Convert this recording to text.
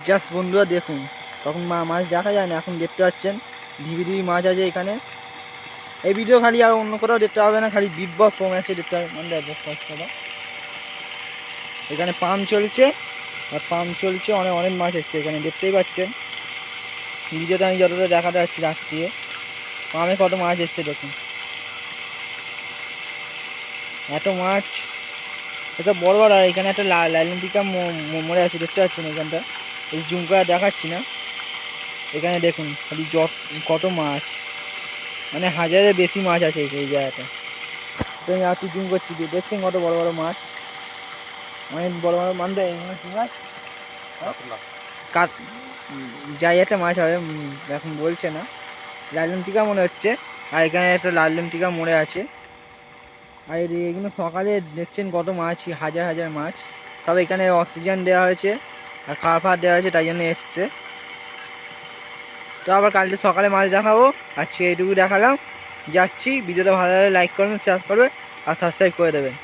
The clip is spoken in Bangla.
জাস্ট বন্ধুরা দেখুন, তখন মাছ দেখা যায় না, এখন দেখতে পাচ্ছেন ঢিবি ঢিবি মাছ আছে এখানে। এই ভিডিও খালি আর অন্য কোথাও দেখতে হবে না, খালি বিগ বস আছে দেখতে হবে। মানে এখানে পাম্প চলছে, আর পাম্প চলছে, অনেক অনেক মাছ এসছে এখানে, দেখতেই পাচ্ছেন। ভিডিওতে আমি যতটা দেখাতে পাচ্ছি রাখ দিয়ে পামে কত মাছ এসছে দেখুন, এত মাছ, এটা বড় বড়। আর এখানে একটা লাইলেন্টিকা মরে আছে, দেখতে পাচ্ছেন এখানটা, এই জুম করে দেখাচ্ছি না। এখানে দেখুন খালি কত মাছ, মানে হাজারের বেশি মাছ আছে এই জায়গাটা। তো আমি আর জুম করছি, দেখছেন কত বড় বড় মাছ, অনেক বড় বড় মানতে কি মাছ, যাই একটা মাছ হবে এখন বলছে না, লাইলেন্টিকা মনে হচ্ছে। আর এখানে একটা লাইলেন্টিকা মরে আছে। আর এগুলো সকালে দেখছেন কত মাছ, হাজার হাজার মাছ। সব এখানে অক্সিজেন দেওয়া হয়েছে আর খাওয়া ফাওয়া দেওয়া হয়েছে, তাই জন্য এসছে। তো আবার কালকে সকালে মাছ দেখাবো, আজকে এইটুকু দেখালাম। যাচ্ছি, ভিডিওটা ভালো লাগলে লাইক করবেন, শেয়ার করবেন আর সাবস্ক্রাইব করে দেবেন।